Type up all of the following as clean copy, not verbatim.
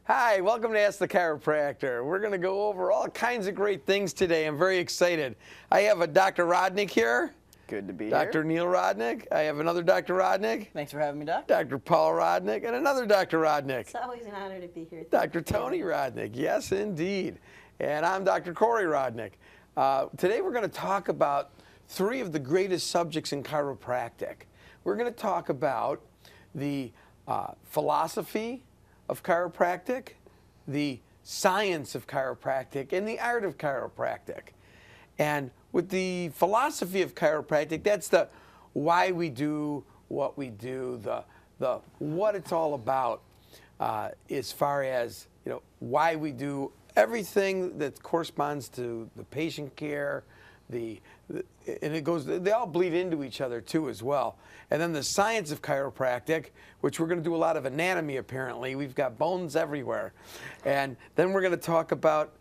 Hi, welcome to Ask the Chiropractor. We're going to go over all kinds of great things today. I'm very excited. I have a Dr. Rodnick here. Good to be here. Dr. Neil Rodnick. I have another Dr. Rodnick. Thanks for having me, Doc. Dr. Paul Rodnick and another Dr. Rodnick. It's always an honor to be here. Dr. Toni Rodnick. Yes, indeed. And I'm Dr. Corey Rodnick. Today we're going to talk about three of the greatest subjects in chiropractic. We're going to talk about the philosophy of chiropractic, the science of chiropractic, and the art of chiropractic. And with the philosophy of chiropractic, that's the why we do what we do, the what it's all about, as far as why we do everything that corresponds to the patient care, and it goes. They all bleed into each other too, as well. And then the science of chiropractic, which we're going to do a lot of anatomy. Apparently, we've got bones everywhere. And then we're going to talk about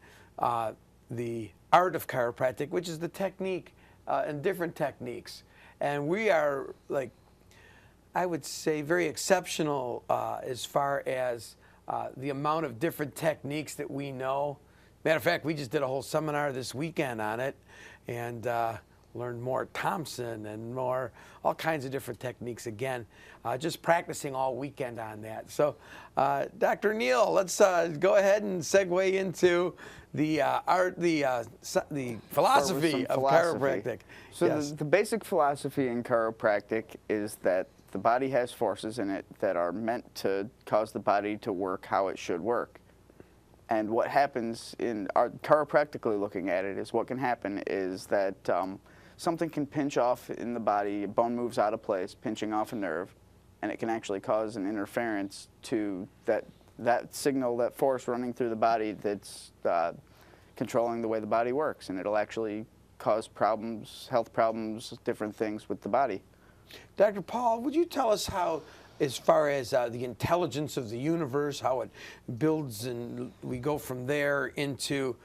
the art of chiropractic, which is the technique and different techniques. And we are, like, I would say, very exceptional as far as the amount of different techniques that we know. Matter of fact, we just did a whole seminar this weekend on it, and learned more Thompson and more all kinds of different techniques again, just practicing all weekend on that. So, Dr. Neil, let's go ahead and segue into the the philosophy of chiropractic. So yes. the basic philosophy in chiropractic is that the body has forces in it that are meant to cause the body to work how it should work. And what happens in our chiropractically looking at it is what can happen is that something can pinch off in the body, a bone moves out of place, pinching off a nerve, and it can actually cause an interference to that signal, that force running through the body that's controlling the way the body works, and it'll actually cause problems, health problems, different things with the body. Dr. Paul, would you tell us how, as far as the intelligence of the universe, how it builds, and we go from there into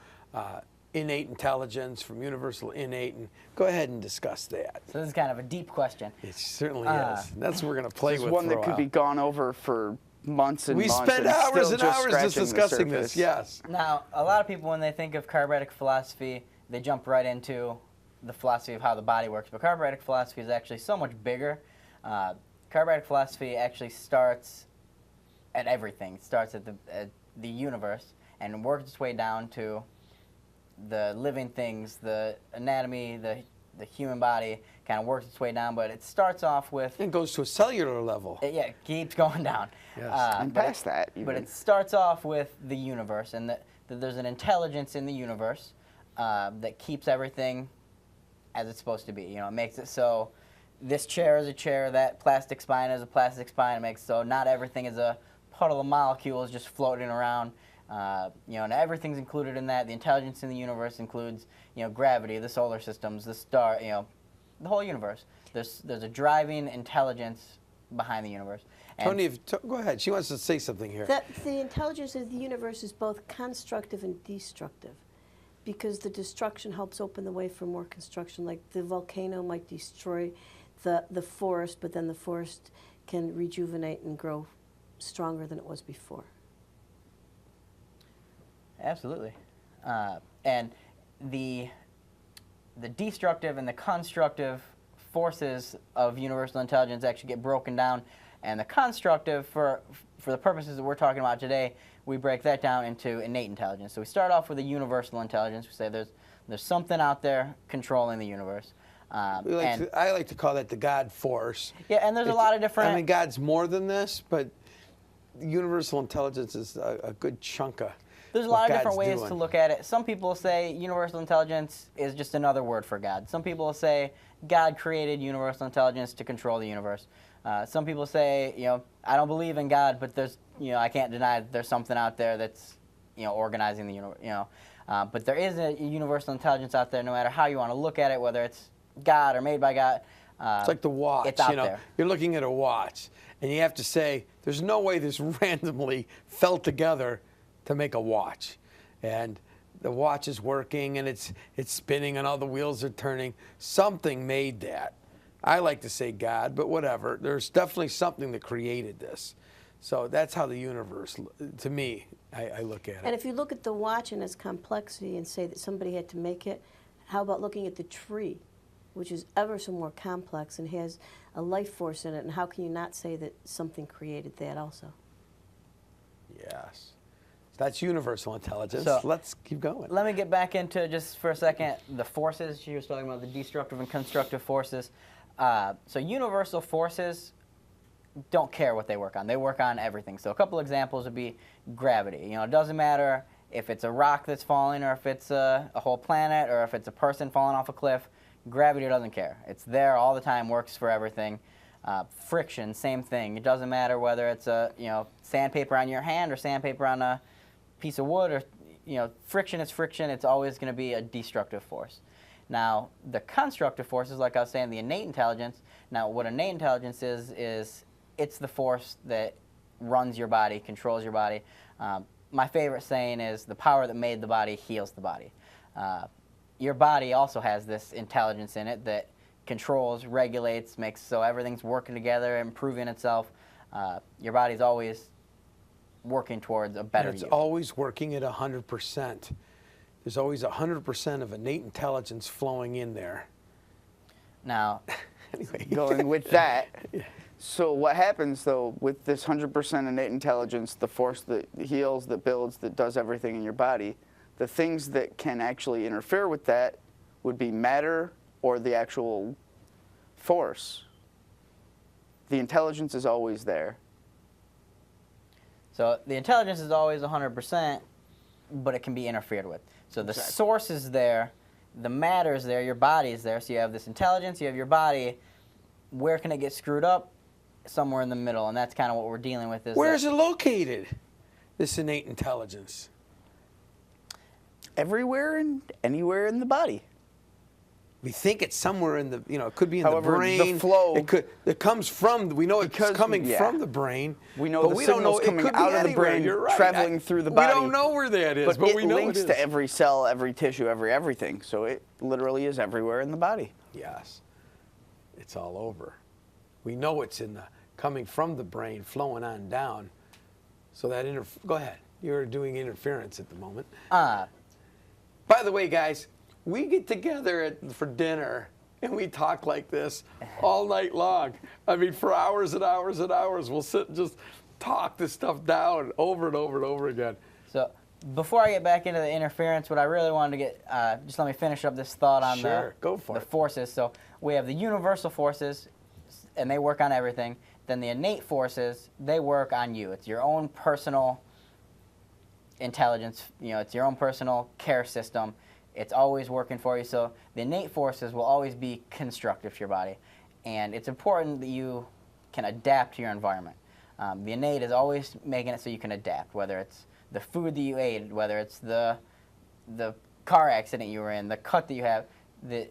innate intelligence, from universal innate, and go ahead and discuss that. So this is kind of a deep question. It certainly is. That's what we're going to play It's with one for that a could while. be gone over for months and We months. spent and hours still and hours just scratching the discussing this, surface. yes. Now, a lot of people, when they think of chiropractic philosophy, they jump right into the philosophy of how the body works. But chiropractic philosophy is actually so much bigger. Chiropractic philosophy actually starts at everything. It starts at the universe and works its way down to the living things, the anatomy, the human body kind of works its way down, but it starts off with... It goes to a cellular level. It keeps going down. Yes. And past that, even. But it starts off with the universe, and that there's an intelligence in the universe that keeps everything as it's supposed to be. It makes it so this chair is a chair, that plastic spine is a plastic spine. It makes so not everything is a puddle of molecules just floating around. And everything's included in that. The intelligence in the universe includes, gravity, the solar systems, the star, the whole universe. There's a driving intelligence behind the universe. And Toni, go ahead. She wants to say something here. The intelligence of the universe is both constructive and destructive, because the destruction helps open the way for more construction. Like the volcano might destroy the forest, but then the forest can rejuvenate and grow stronger than it was before. Absolutely. And the destructive and the constructive forces of universal intelligence actually get broken down, and the constructive, for the purposes that we're talking about today, we break that down into innate intelligence. So we start off with a universal intelligence. We say there's something out there controlling the universe. I like to call that the God force. Yeah, and there's a lot of different... I mean, God's more than this, but universal intelligence is a good chunk of There's a lot of different ways to look at it. Some people say universal intelligence is just another word for God. Some people say God created universal intelligence to control the universe. Some people say, I don't believe in God, but there's, I can't deny that there's something out there that's, organizing the universe. But there is a universal intelligence out there, no matter how you want to look at it, whether it's God or made by God. It's like the watch. It's out there. You're looking at a watch, and you have to say, there's no way this randomly fell together to make a watch. And the watch is working, and it's spinning, and all the wheels are turning. Something made that. I like to say God, but whatever. There's definitely something that created this. So that's how the universe, to me, I look at it. And if you look at the watch and its complexity and say that somebody had to make it, how about looking at the tree, which is ever so more complex and has a life force in it, and how can you not say that something created that also? Yes. That's universal intelligence. So, let's keep going. Let me get back into, just for a second, the forces. She was talking about the destructive and constructive forces. So universal forces don't care what they work on. They work on everything. So a couple examples would be gravity. You know, it doesn't matter if it's a rock that's falling, or if it's a whole planet, or if it's a person falling off a cliff. Gravity doesn't care. It's there all the time, works for everything. Friction, same thing. It doesn't matter whether it's sandpaper on your hand or sandpaper on a piece of wood, or friction is friction. It's always going to be a destructive force. Now, the constructive forces, like I was saying, the innate intelligence. Now, what innate intelligence is it's the force that runs your body, controls your body. My favorite saying is, the power that made the body heals the body. Your body also has this intelligence in it that controls, regulates, makes so everything's working together, improving itself. Your body's always working towards a better you. It's always working at 100%. There's always 100% of innate intelligence flowing in there. Now, anyway, going with that, so what happens though with this 100% innate intelligence, the force that heals, that builds, that does everything in your body, the things that can actually interfere with that would be matter or the actual force. The intelligence is always there. so the intelligence is always 100%, but it can be interfered with. So the Exactly. source is there, the matter is there, your body is there. So you have this intelligence, you have your body. Where can it get screwed up? Somewhere in the middle, and that's kind of what we're dealing with. where is it located, this innate intelligence? Everywhere and anywhere in the body. We think it's somewhere in the, it could be in However, the brain. the flow- It comes from, we know it's Because- coming yeah. from the brain. We know but the we don't know, signal's it coming could be out of the anywhere. brain, You're right. traveling through the body. We don't know where that is, but it we know links it is. to every cell, every tissue, everything. So it literally is everywhere in the body. Yes, it's all over. We know it's coming from the brain, flowing on down. So that go ahead. You're doing interference at the moment. By the way, guys, we get together for dinner and we talk like this all night long. I mean, for hours and hours and hours, we'll sit and just talk this stuff down over and over and over again. So before I get back into the interference, what I really wanted to get, just let me finish up this thought on Go for the it. forces. So we have the universal forces, and they work on everything. Then the innate forces, they work on you. It's your own personal intelligence. It's your own personal care system. It's always working for you. So the innate forces will always be constructive to your body. And it's important that you can adapt to your environment. The innate is always making it so you can adapt, whether it's the food that you ate, whether it's the car accident you were in, the cut that you have. The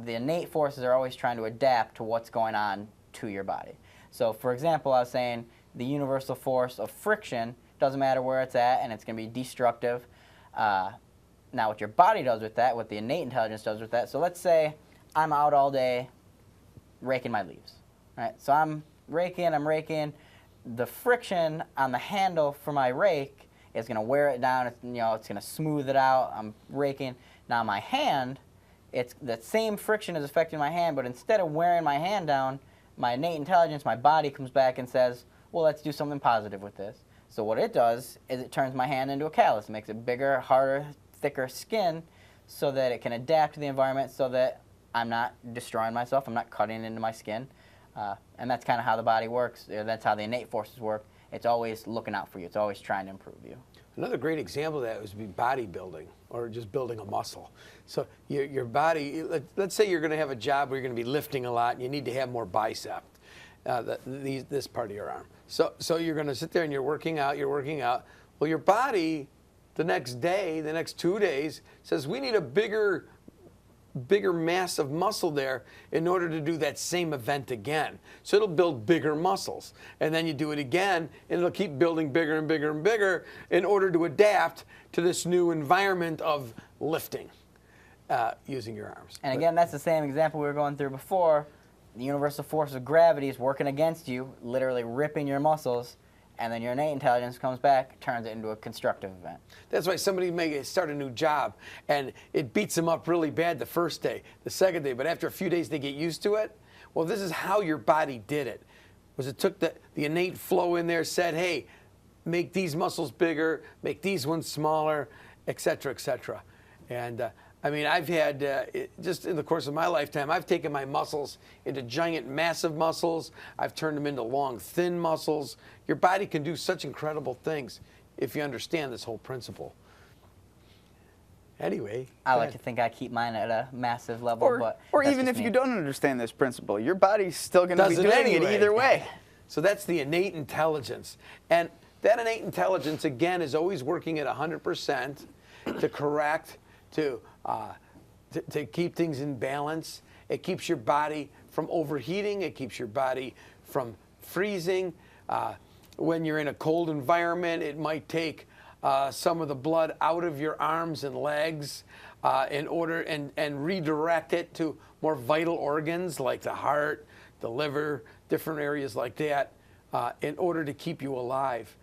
innate forces are always trying to adapt to what's going on to your body. So for example, I was saying the universal force of friction doesn't matter where it's at, and it's going to be destructive. Now what your body does with that, what the innate intelligence does with that, so let's say I'm out all day raking my leaves. Right? So I'm raking. The friction on the handle for my rake is going to wear it down. It's going to smooth it out. I'm raking. Now my hand, it's that same friction is affecting my hand, but instead of wearing my hand down, my innate intelligence, my body comes back and says, well, let's do something positive with this. So what it does is it turns my hand into a callus. It makes it bigger, harder, thicker skin so that it can adapt to the environment so that I'm not destroying myself, I'm not cutting into my skin. And that's kind of how the body works. That's how the innate forces work. It's always looking out for you. It's always trying to improve you. Another great example of that would be bodybuilding or just building a muscle. So your body, let's say you're going to have a job where you're going to be lifting a lot and you need to have more bicep, this part of your arm. So you're going to sit there and you're working out. Well, your body the next day, the next 2 days, says we need a bigger mass of muscle there in order to do that same event again. So it'll build bigger muscles. And then you do it again, and it'll keep building bigger and bigger and bigger in order to adapt to this new environment of lifting using your arms. And again, that's the same example we were going through before. The universal force of gravity is working against you, literally ripping your muscles. and then your innate intelligence comes back, turns it into a constructive event. That's why somebody may start a new job and it beats them up really bad the first day, the second day, but after a few days they get used to it. Well, this is how your body did it. Was it took the innate flow in there, said, hey, make these muscles bigger, make these ones smaller, et cetera, et cetera. And I mean, I've had, just in the course of my lifetime, I've taken my muscles into giant, massive muscles. I've turned them into long, thin muscles. Your body can do such incredible things if you understand this whole principle. Anyway. I like to think I keep mine at a massive level, but or that's even just if me. you don't understand this principle, your body's still going to be doing it either way. So that's the innate intelligence. And that innate intelligence, again, is always working at 100% to correct, to keep things in balance. It keeps your body from overheating. It keeps your body from freezing. When you're in a cold environment, it might take some of the blood out of your arms and legs in order and redirect it to more vital organs like the heart, the liver, different areas like that, in order to keep you alive.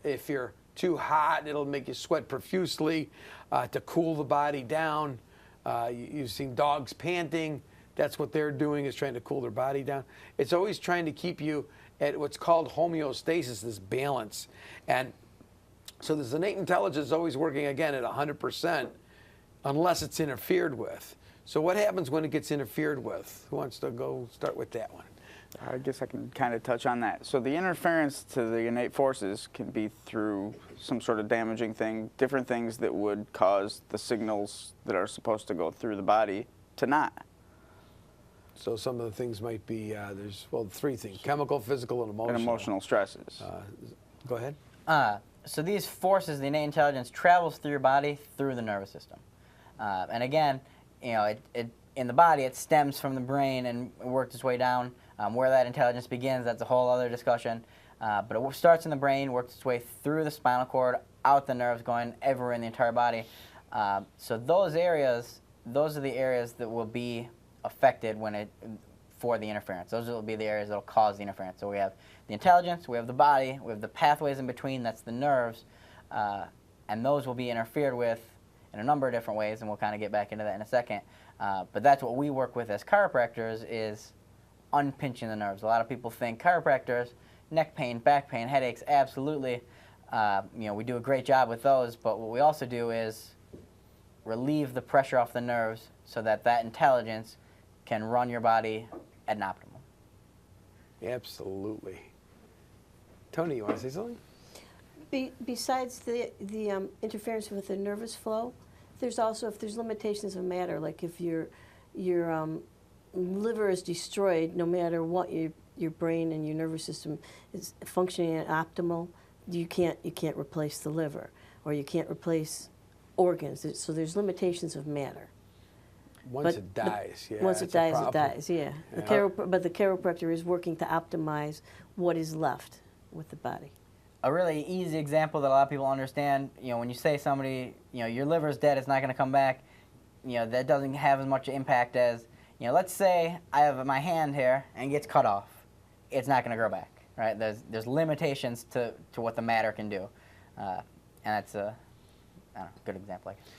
If you're too hot, it'll make you sweat profusely to cool the body down. You've seen dogs panting. That's what they're doing, is trying to cool their body down. It's always trying to keep you at what's called homeostasis, this balance. And so this innate intelligence is always working, again, at 100%, unless it's interfered with. So what happens when it gets interfered with? Who wants to go start with that one? I guess I can kind of touch on that. So the interference to the innate forces can be through some sort of damaging thing, different things that would cause the signals that are supposed to go through the body to not. So some of the things might be, there's, well, three things: chemical, physical, and emotional. And emotional stresses. Go ahead. So these forces, the innate intelligence, travels through your body through the nervous system. And again, you know, in the body, it stems from the brain and works its way down. Where that intelligence begins, that's a whole other discussion. But it starts in the brain, works its way through the spinal cord, out the nerves, going everywhere in the entire body. So those areas, those are the areas that will be affected for the interference. Those will be the areas that will cause the interference. So we have the intelligence, we have the body, we have the pathways in between, that's the nerves, and those will be interfered with in a number of different ways, and we'll kind of get back into that in a second. But that's what we work with as chiropractors, is unpinching the nerves. A lot of people think chiropractors, neck pain, back pain, headaches, absolutely. You know, we do a great job with those, but what we also do is relieve the pressure off the nerves so that that intelligence can run your body at an optimal. Absolutely. Toni, you want to say something? Besides the interference with the nervous flow, there's also, if there's limitations of matter, like if your liver is destroyed, no matter what your brain and your nervous system is functioning at optimal, you can't replace the liver, or you can't replace organs. So there's limitations of matter. Once it dies, yeah. Once it dies, it dies, yeah. Yeah. But the chiropractor is working to optimize what is left with the body. A really easy example that a lot of people understand, you know, when you say somebody, you know, your liver's dead, it's not going to come back, you know, that doesn't have as much impact as, you know, let's say I have my hand here and it gets cut off. It's not going to grow back, right? There's limitations to what the matter can do. And that's a, I don't know, good example, I guess.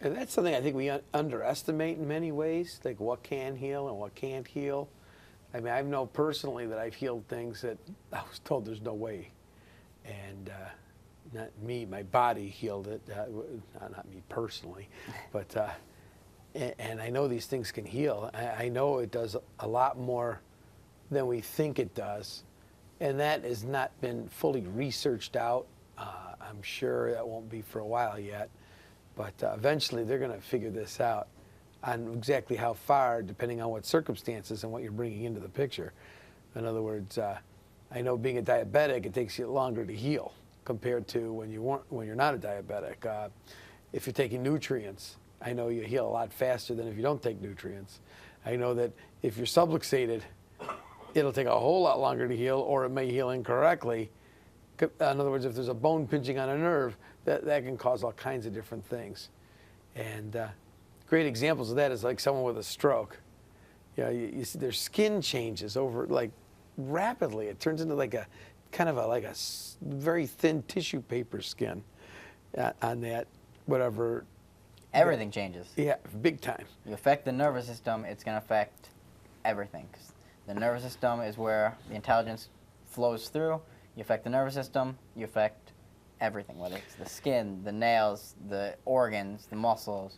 And that's something I think we underestimate in many ways, like what can heal and what can't heal. I mean, I know personally that I've healed things that I was told there's no way. And not me, my body healed it, not me personally. But, and I know these things can heal. I know it does a lot more than we think it does. And that has not been fully researched out. I'm sure that won't be for a while yet. But eventually they're going to figure this out on exactly how far, depending on what circumstances and what you're bringing into the picture. In other words, I know being a diabetic, it takes you longer to heal compared to when you're not a diabetic. If you're taking nutrients, I know you heal a lot faster than if you don't take nutrients. I know that if you're subluxated, it'll take a whole lot longer to heal, or it may heal incorrectly. In other words, if there's a bone pinching on a nerve, that can cause all kinds of different things. And great examples of that is like someone with a stroke. You know, you see their skin changes over, like, rapidly. It turns into like a kind of like a very thin tissue paper skin on that, whatever. Everything changes. Yeah, big time. You affect the nervous system, it's going to affect everything. 'Cause the nervous system is where the intelligence flows through. You affect the nervous system, you affect everything, whether it's the skin, the nails, the organs, the muscles,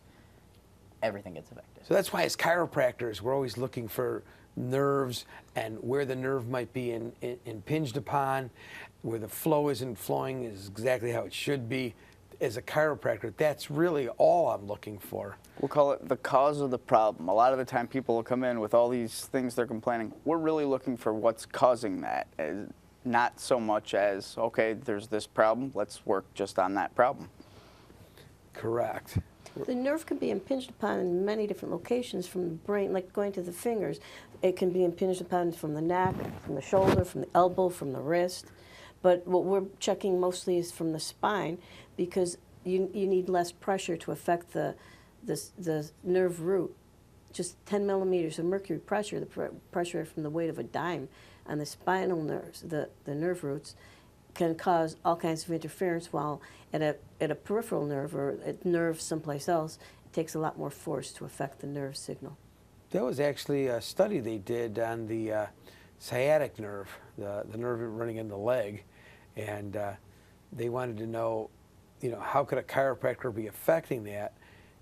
everything gets affected. So that's why as chiropractors, we're always looking for nerves and where the nerve might be impinged upon, where the flow isn't flowing is exactly how it should be. As a chiropractor, that's really all I'm looking for. We'll call it the cause of the problem. A lot of the time people will come in with all these things they're complaining. We're really looking for what's causing that, not so much as, okay, there's this problem, let's work just on that problem. Correct. The nerve can be impinged upon in many different locations from the brain, like going to the fingers. It can be impinged upon from the neck, from the shoulder, from the elbow, from the wrist. But what we're checking mostly is from the spine, because you need less pressure to affect the nerve root. Just 10 millimeters of mercury pressure, the pressure from the weight of a dime on the spinal nerves, the nerve roots, can cause all kinds of interference, while at a peripheral nerve or a nerve someplace else, it takes a lot more force to affect the nerve signal. There was actually a study they did on the sciatic nerve, the nerve running in the leg, and they wanted to know, how could a chiropractor be affecting that?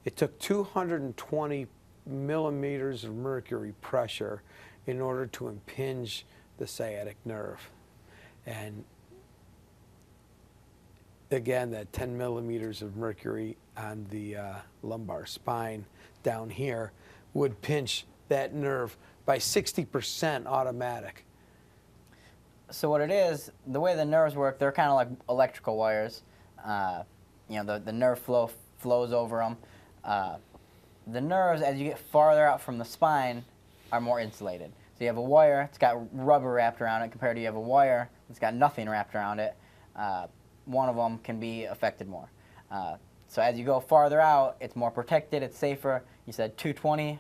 It took 220 millimeters of mercury pressure in order to impinge the sciatic nerve. And again, that 10 millimeters of mercury on the lumbar spine down here would pinch that nerve by 60% automatic. So what it is, the way the nerves work, they're kind of like electrical wires. The nerve flows over them. The nerves, as you get farther out from the spine, are more insulated. So you have a wire, it's got rubber wrapped around it, compared to you have a wire that's got nothing wrapped around it. One of them can be affected more. So as you go farther out, it's more protected, it's safer. You said 220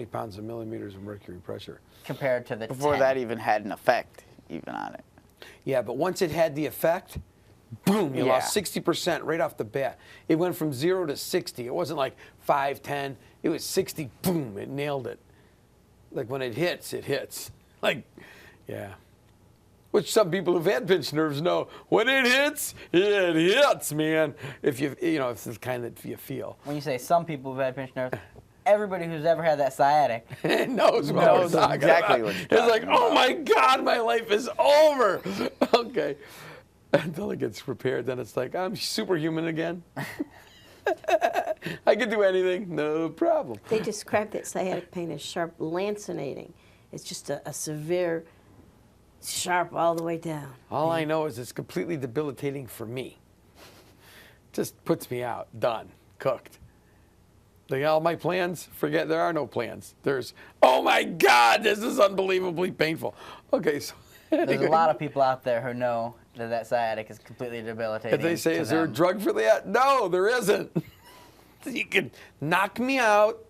pounds of millimeters of mercury pressure. Compared to the Before 10. that even had an effect even on it. Yeah, but once it had the effect, boom, you lost 60% right off the bat. It went from 0 to 60. It wasn't like 5, 10. It was 60, boom, it nailed it. Like when it hits, it hits. Like, yeah. Which some people who've had pinched nerves know. When it hits, man. If if it's the kind that you feel. When you say some people who've had pinched nerves, everybody who's ever had that sciatic knows what we're talking exactly about. what you're It's like, talking oh about. my God, my life is over. Okay. Until it gets repaired, then it's like, I'm superhuman again. I can do anything, no problem. They describe that sciatic pain as sharp lancinating. It's just a severe, sharp all the way down. All I know is it's completely debilitating for me. Just puts me out, done, cooked. Like all my plans, forget there are no plans. There's, oh my God, this is unbelievably painful. Okay, so There's a lot of people out there who know that sciatic is completely debilitating. if they say, to is there a them. drug for that? No, there isn't. You can knock me out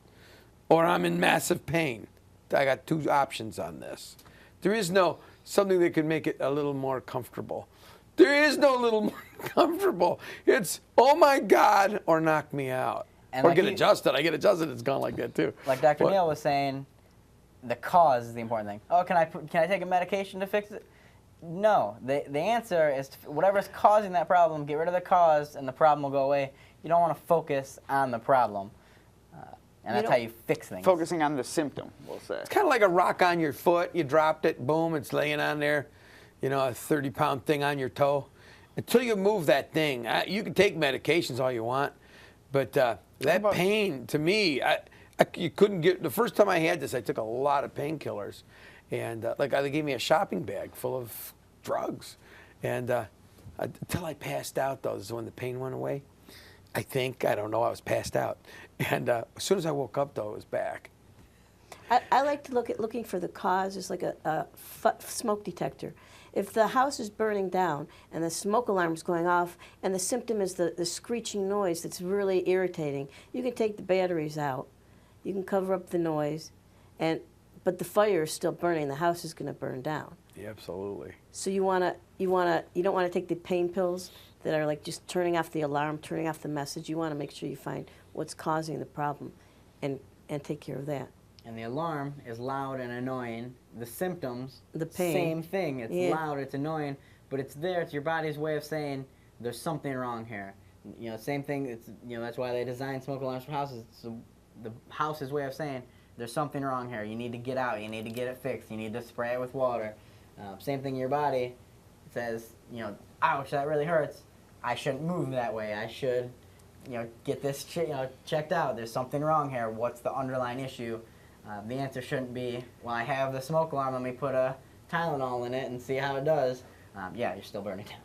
or I'm in massive pain. I got two options on this. There is no something that can make it a little more comfortable. There is no little more comfortable. It's, oh my God, or knock me out. And Or like get you- adjusted. I get adjusted, it's gone like that too. Like Dr. But- Neal was saying, the cause is the important thing. Oh, can I take a medication to fix it? No. The answer is whatever's causing that problem, get rid of the cause and the problem will go away. You don't want to focus on the problem. And that's how you fix things. Focusing on the symptom, we'll say. It's kind of like a rock on your foot. You dropped it, boom, it's laying on there. A 30-pound thing on your toe. Until you move that thing, you can take medications all you want, but that pain, to me, you couldn't get. The first time I had this, I took a lot of painkillers, and they gave me a shopping bag full of drugs, and until I passed out, though, this is when the pain went away. I don't know, I was passed out, and as soon as I woke up, though, it was back. I like to looking for the cause. It's like a smoke detector. If the house is burning down and the smoke alarm is going off and the symptom is the screeching noise that's really irritating, you can take the batteries out. You can cover up the noise, and but the fire is still burning. The house is going to burn down. Yeah, absolutely. So you don't want to take the pain pills that are like just turning off the alarm, turning off the message. You want to make sure you find what's causing the problem, and take care of that. And the alarm is loud and annoying. The symptoms, The pain. same thing. It's Yeah. loud, it's annoying, but it's there. It's your body's way of saying there's something wrong here. You know, same thing. It's, you know, that's why they design smoke alarms for houses. So the house's way of saying there's something wrong here. You need to get out. You need to get it fixed. You need to spray it with water. Same thing in your body. It says, you know, ouch, that really hurts. I shouldn't move that way. I should, you know, get this checked out. There's something wrong here. What's the underlying issue? The answer shouldn't be, well, I have the smoke alarm. Let me put a Tylenol in it and see how it does. Yeah, you're still burning down.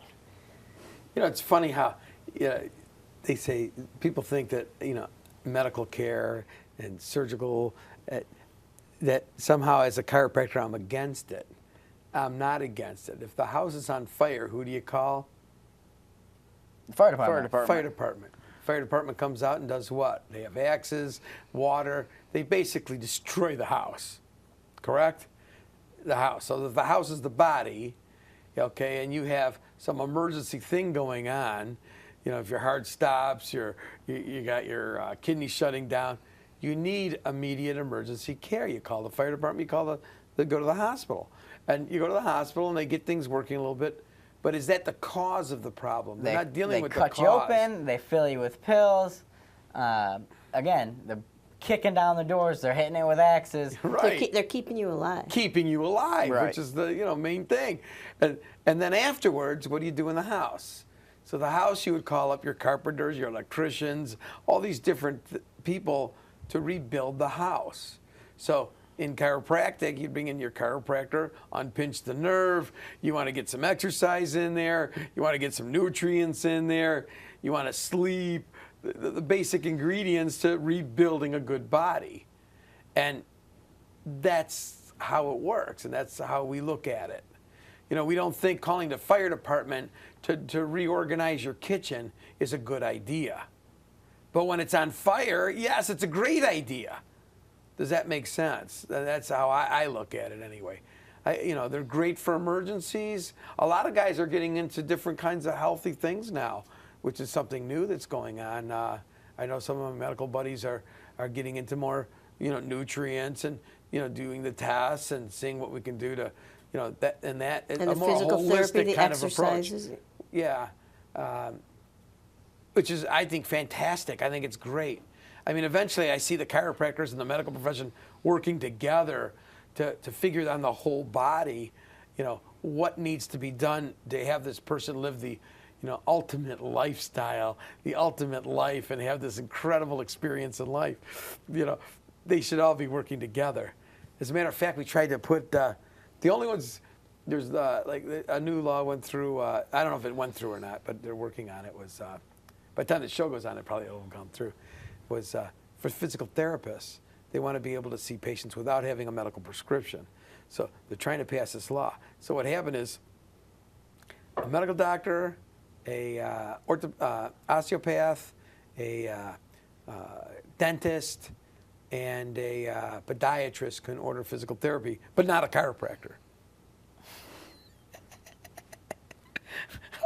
You know, it's funny how they say, people think that, you know, medical care and surgical, that somehow as a chiropractor I'm against it. I'm not against it. If the house is on fire, who do you call? Fire department. Fire department. Fire department comes out and does what? They have axes, water. They basically destroy the house, correct? The house. So if the house is the body, okay, and you have some emergency thing going on, you know, if your heart stops, you got your kidney shutting down, you need immediate emergency care. You call the fire department, you call go to the hospital. And you go to the hospital and they get things working a little bit. But is that the cause of the problem? They're not dealing with the cause. They cut you open, they fill you with pills. Again, they're kicking down the doors, they're hitting it with axes. Right. They're keeping you alive. Keeping you alive, Right. which is the main thing. And then afterwards, what do you do in the house? So the house, you would call up your carpenters, your electricians, all these different people to rebuild the house. So in chiropractic, you bring in your chiropractor, unpinch the nerve, you want to get some exercise in there, you want to get some nutrients in there, you want to sleep, the basic ingredients to rebuilding a good body. And that's how it works, and that's how we look at it. You know, we don't think calling the fire department to reorganize your kitchen is a good idea. But when it's on fire, yes, it's a great idea. Does that make sense? That's how I look at it anyway. You know, they're great for emergencies. A lot of guys are getting into different kinds of healthy things now, which is something new that's going on. I know some of my medical buddies are getting into more, you know, nutrients and, you know, doing the tests and seeing what we can do to, you know, and the a more physical holistic therapy, the kind of approach. exercises. Yeah, which is, I think, fantastic. I think it's great. I mean, eventually I see the chiropractors and the medical profession working together to figure out the whole body, you know, what needs to be done to have this person live the, you know, ultimate lifestyle, the ultimate life, and have this incredible experience in life. You know, they should all be working together. As a matter of fact, we tried to put the only ones. There's like a new law went through. I don't know if it went through or not, but they're working on it. Was by the time the show goes on, it probably will come through. Was for physical therapists. They want to be able to see patients without having a medical prescription. So they're trying to pass this law. So what happened is a medical doctor, a osteopath, a dentist, and a podiatrist can order physical therapy, but not a chiropractor.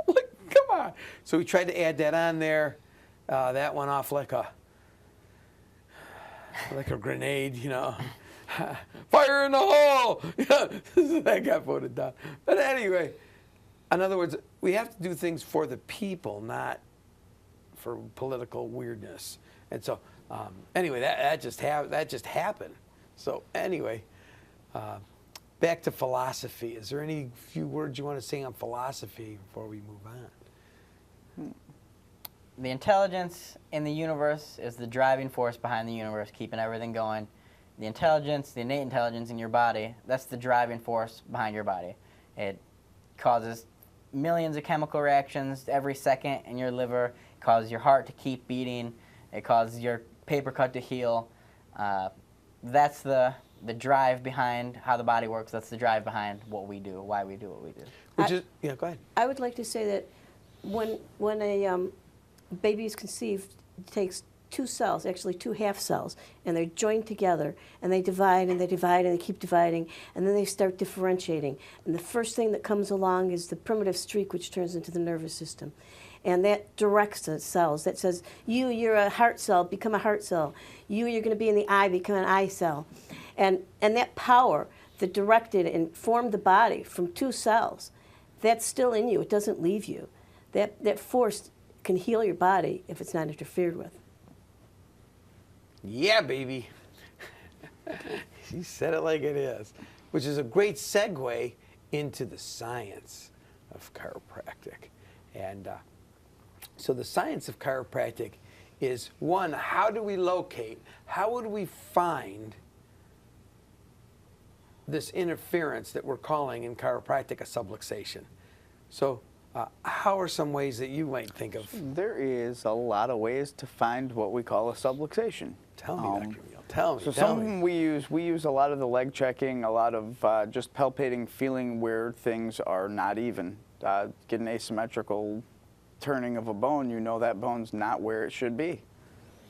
Like, come on. So we tried to add that on there. That went off like a grenade, you know. Fire in the hole! That got voted down. But anyway, in other words, we have to do things for the people, not for political weirdness. And so, anyway, that just happened. So anyway, back to philosophy. Is there any few words you want to say on philosophy before we move on? The intelligence in the universe is the driving force behind the universe, keeping everything going. The intelligence, the innate intelligence in your body, that's the driving force behind your body. It causes millions of chemical reactions every second in your liver. It causes your heart to keep beating. It causes your paper cut to heal. That's the drive behind how the body works. That's the drive behind what we do, why we do what we do. Yeah, go ahead. I would like to say that when a baby is conceived, it takes two cells, actually two half cells, and they're joined together, and they divide and they divide and they keep dividing, and then they start differentiating. And the first thing that comes along is the primitive streak, which turns into the nervous system. And that directs the cells. That says, you're a heart cell, become a heart cell. You're going to be in the eye, become an eye cell. And that power that directed and formed the body from two cells, that's still in you. It doesn't leave you. That force can heal your body if it's not interfered with. Yeah, baby. She said it like it is, which is a great segue into the science of chiropractic. And so the science of chiropractic is, one, how do we locate, how would we find this interference that we're calling in chiropractic a subluxation? So how are some ways that you might think of? There is a lot of ways to find what we call a subluxation. Tell me, Dr. Neal. Tell me. So tell some of them we use a lot of the leg checking, a lot of just palpating, feeling where things are not even. Get an asymmetrical turning of a bone, you know that bone's not where it should be.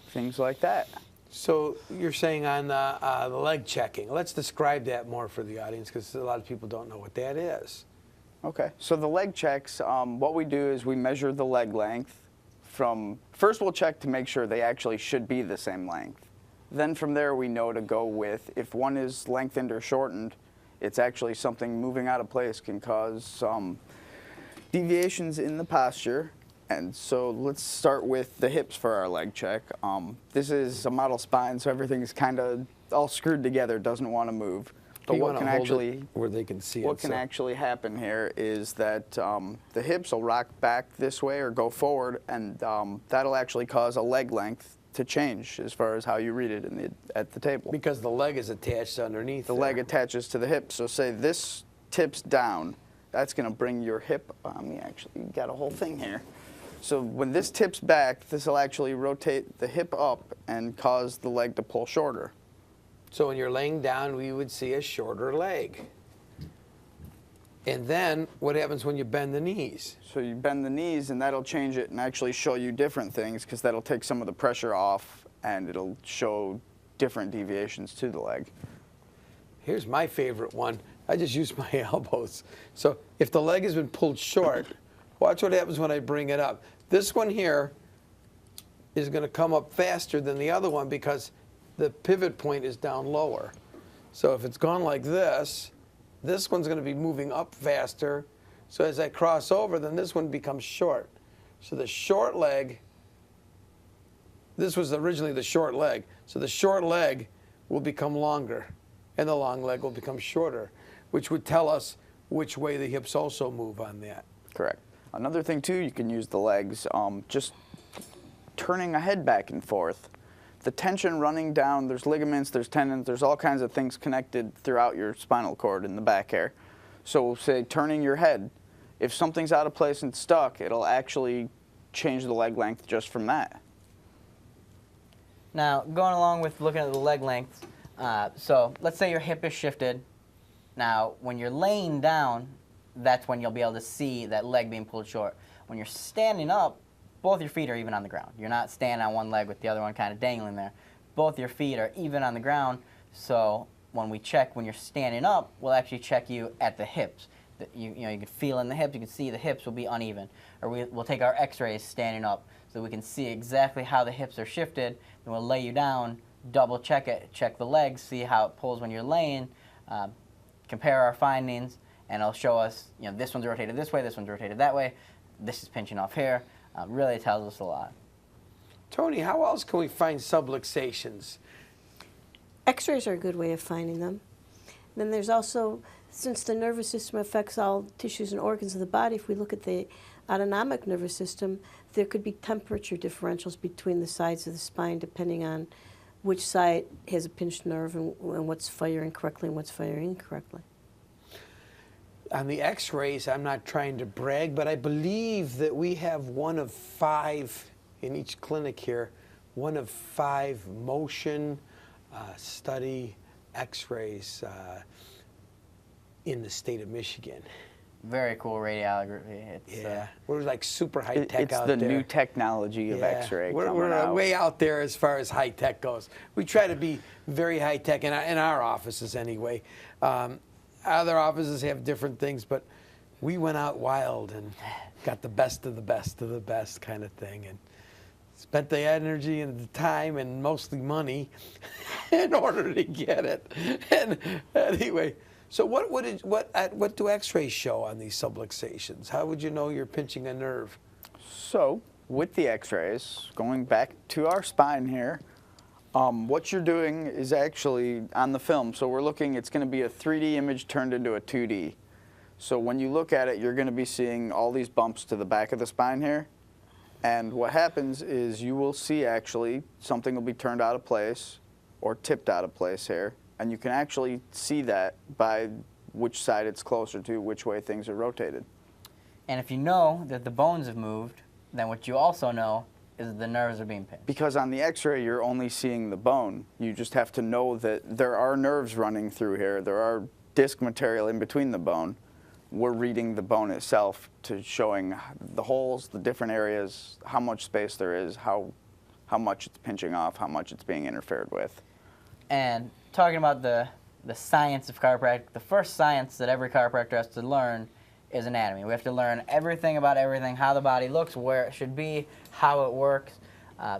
Things like that. So you're saying on the leg checking. Let's describe that more for the audience, because a lot of people don't know what that is. Okay, so the leg checks, what we do is we measure the leg length from, first we'll check to make sure they actually should be the same length. Then from there we know to go with, if one is lengthened or shortened, it's actually something moving out of place can cause deviations in the posture. And so let's start with the hips for our leg check. This is a model spine, so everything's kind of all screwed together, doesn't want to move. But You what wanna can hold actually it where they can see what it, can so- actually happen here is that the hips will rock back this way or go forward, and that'll actually cause a leg length to change as far as how you read it at the table. Because the leg is attached underneath. The leg attaches to the hip. So say this tips down, that's going to bring your hip. We actually got a whole thing here. So when this tips back, this will actually rotate the hip up and cause the leg to pull shorter. So when you're laying down, we would see a shorter leg. And then what happens when you bend the knees? So you bend the knees, and that'll change it and actually show you different things, because that'll take some of the pressure off, and it'll show different deviations to the leg. Here's my favorite one. I just use my elbows. So if the leg has been pulled short, watch what happens when I bring it up. This one here is going to come up faster than the other one because the pivot point is down lower. So if it's gone like this one's going to be moving up faster. So as I cross over, then this one becomes short. So the short leg, this was originally the short leg. So the short leg will become longer, and the long leg will become shorter, which would tell us which way the hips also move on that. Correct. Another thing too, you can use the legs, just turning a head back and forth. The tension running down, there's ligaments, there's tendons, there's all kinds of things connected throughout your spinal cord in the back here. So say turning your head, if something's out of place and stuck, it'll actually change the leg length just from that. Now, going along with looking at the leg length, so let's say your hip is shifted. Now, when you're laying down, that's when you'll be able to see that leg being pulled short. When you're standing up, both your feet are even on the ground. You're not standing on one leg with the other one kind of dangling there. Both your feet are even on the ground, so when we check when you're standing up, we'll actually check you at the hips. You can feel in the hips, you can see the hips will be uneven. Or we'll take our x-rays standing up so we can see exactly how the hips are shifted, and we'll lay you down, double check it, check the legs, see how it pulls when you're laying, compare our findings, and it'll show us, this one's rotated this way, this one's rotated that way, this is pinching off here. Really tells us a lot. Toni, how else can we find subluxations? X-rays are a good way of finding them. Then there's also, since the nervous system affects all tissues and organs of the body, if we look at the autonomic nervous system, there could be temperature differentials between the sides of the spine depending on which side has a pinched nerve and what's firing correctly and what's firing incorrectly. On the x-rays, I'm not trying to brag, but I believe that we have one of 5 in each clinic here, one of 5 motion study x-rays in the state of Michigan. Very cool radiography. It's, We're like super high tech It's out the there. new technology of X-ray coming We're out. way out there as far as high tech goes. We try to be very high tech in our offices anyway. Other offices have different things, but we went out wild and got the best of the best of the best kind of thing, and spent the energy and the time and mostly money in order to get it. And anyway, so what do X-rays show on these subluxations? How would you know you're pinching a nerve? So, with the X-rays, going back to our spine here, what you're doing is actually on the film. So we're looking, it's going to be a 3D image turned into a 2D. So when you look at it, you're going to be seeing all these bumps to the back of the spine here. And what happens is you will see actually something will be turned out of place or tipped out of place here. And you can actually see that by which side it's closer to, which way things are rotated. And if you know that the bones have moved, then what you also know is the nerves are being pinched. Because on the X-ray, you're only seeing the bone. You just have to know that there are nerves running through here. There are disc material in between the bone. We're reading the bone itself to showing the holes, the different areas, how much space there is, how much it's pinching off, how much it's being interfered with. And talking about the science of chiropractic, the first science that every chiropractor has to learn is anatomy. We have to learn everything about everything, how the body looks, where it should be, how it works.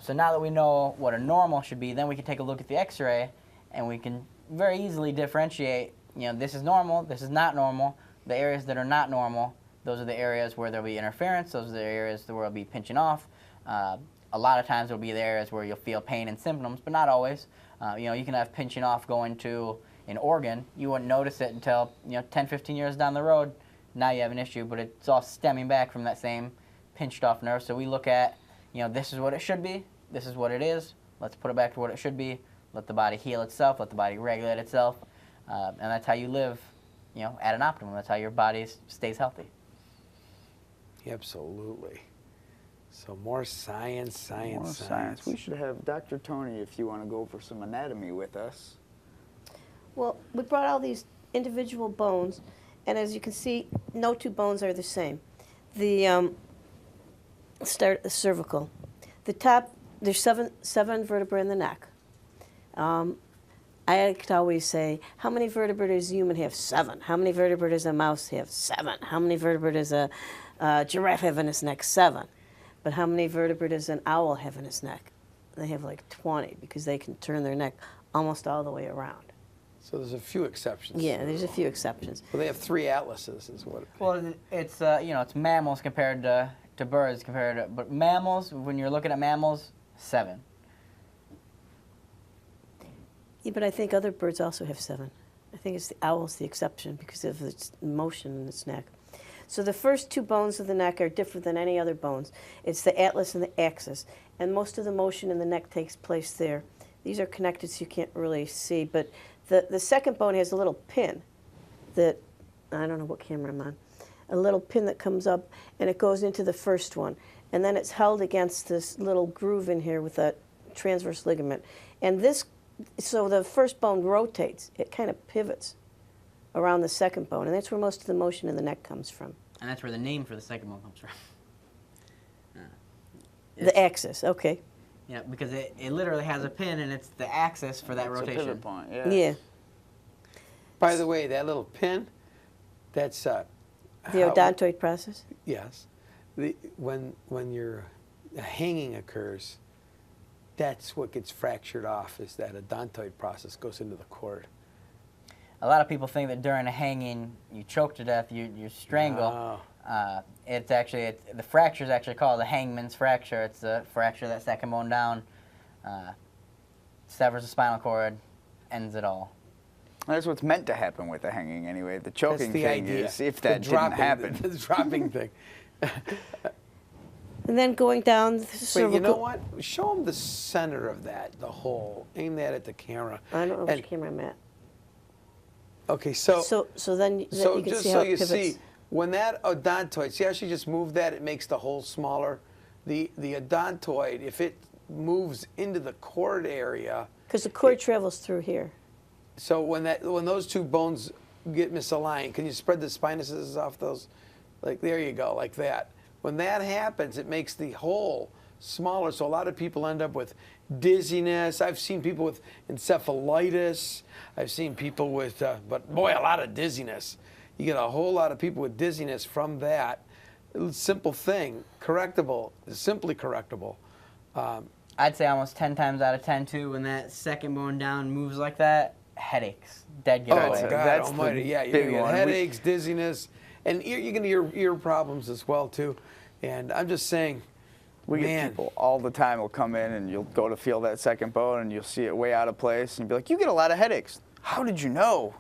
So now that we know what a normal should be, then we can take a look at the X-ray and we can very easily differentiate, this is normal, this is not normal. The areas that are not normal, those are the areas where there'll be interference, those are the areas where it'll be pinching off. A lot of times it'll be the areas where you'll feel pain and symptoms, but not always. You can have pinching off going to an organ. You wouldn't notice it until 10, 15 years down the road. Now you have an issue, but it's all stemming back from that same pinched off nerve. So we look at, this is what it should be, this is what it is, let's put it back to what it should be, let the body heal itself, let the body regulate itself, and that's how you live at an optimum. That's how your body stays healthy. Absolutely. So more science. More science. We should have Dr. Toni, if you want to go over some anatomy with us. Well, we brought all these individual bones, and as you can see, no two bones are the same. The start at the cervical. The top, there's seven vertebrae in the neck. I could always say, how many vertebrae does a human have? 7. How many vertebrae does a mouse have? 7. How many vertebrae does a giraffe have in its neck? 7. But how many vertebrae does an owl have in its neck? They have like 20 because they can turn their neck almost all the way around. So there's a few exceptions. Yeah, there's a few exceptions. Well, they have 3 atlases, is what. Well, it's it's mammals compared to birds but mammals, when you're looking at mammals, 7. Yeah, but I think other birds also have 7. I think it's the owl's the exception because of its motion in its neck. So the first 2 bones of the neck are different than any other bones. It's the atlas and the axis, and most of the motion in the neck takes place there. These are connected so you can't really see, but the second bone has a little pin that, I don't know what camera I'm on, a little pin that comes up and it goes into the first one. And then it's held against this little groove in here with a transverse ligament. And this, so the first bone rotates, it kind of pivots around the second bone, and that's where most of the motion in the neck comes from. And that's where the name for the second bone comes from. The axis, okay. Yeah, because it literally has a pin, and it's the axis for that It's rotation. a pivot point, yeah. Yeah. By the way, that little pin, that's The odontoid process? Yes. When your hanging occurs, that's what gets fractured off, is that odontoid process goes into the cord. A lot of people think that during a hanging, you choke to death, you strangle. No. The fracture is actually called a hangman's fracture. It's the fracture of that second bone down, severs the spinal cord, ends it all. That's what's meant to happen with the hanging anyway. The choking That's the thing idea. is if The that didn't dropping- happen. The dropping thing. And then going down the cervical. Wait, you know what? Show them the center of that, the hole. Aim that at the camera. I don't know And- which camera I'm at. Okay, so then you can just see so how it you pivots. see, when that odontoid, see how she just moved that? It makes the hole smaller. The odontoid, if it moves into the cord area, Because the cord travels through here. so when those 2 bones get misaligned. Can you spread the spinuses off those? Like, there you go, like that. When that happens, it makes the hole smaller, so a lot of people end up with dizziness. I've seen people with encephalitis. I've seen people with, but boy, a lot of dizziness. You get a whole lot of people with dizziness from that. Simple thing, correctable, simply correctable. I'd say almost 10 times out of 10 too, when that second bone down moves like that, headaches, dead giveaway. Oh, God That's almighty, the yeah, you're big going to get one. headaches, dizziness, and you're going to get ear problems as well, too. And I'm just saying, We man. get people all the time will come in and you'll go to feel that second bone and you'll see it way out of place and you'll be like, you get a lot of headaches. How did you know?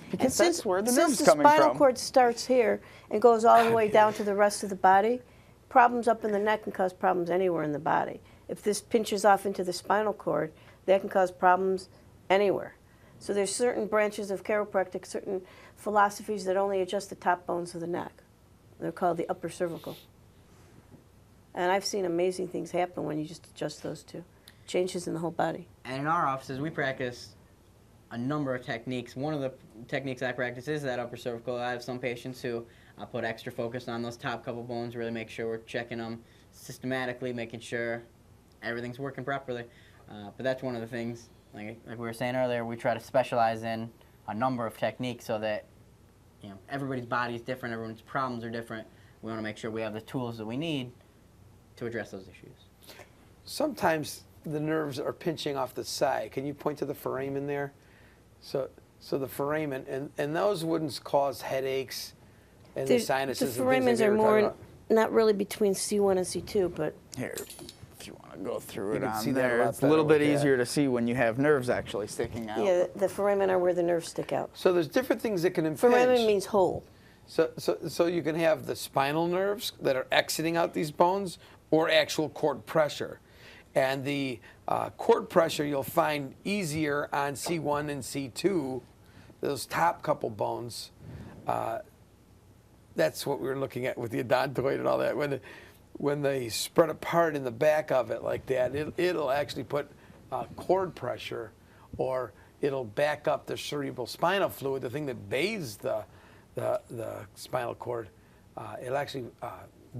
Because that's where the nerve's coming the spinal from. cord starts here and goes all the way down to the rest of the body, problems up in the neck can cause problems anywhere in the body. If this pinches off into the spinal cord, that can cause problems anywhere. So there's certain branches of chiropractic, certain philosophies that only adjust the top bones of the neck. They're called the upper cervical. And I've seen amazing things happen when you just adjust those two. Changes in the whole body. And in our offices, we practice a number of techniques. One of the techniques I practice is that upper cervical. I have some patients who I put extra focus on those top couple bones, really make sure we're checking them systematically, making sure everything's working properly. But that's one of the things, like we were saying earlier, we try to specialize in a number of techniques so that everybody's body is different, everyone's problems are different. We want to make sure we have the tools that we need to address those issues. Sometimes the nerves are pinching off the side. Can you point to the foramen there? So the foramen, and those wouldn't cause headaches and the sinuses The and things like foramens you are were talking more, about. not really between C1 and C2, but Here, if you want to go through You it can on see that a there, lot it's a little better bit with that. easier to see when you have nerves actually sticking out. yeah, the foramen are where the nerves stick out. So there's different things that can impinge. Foramen means hole. So you can have the spinal nerves that are exiting out these bones or actual cord pressure. And the cord pressure you'll find easier on C1 and C2, those top couple bones. That's what we were looking at with the odontoid and all that. When they spread apart in the back of it like that, it'll actually put cord pressure, or it'll back up the cerebral spinal fluid, the thing that bathes the spinal cord. It'll actually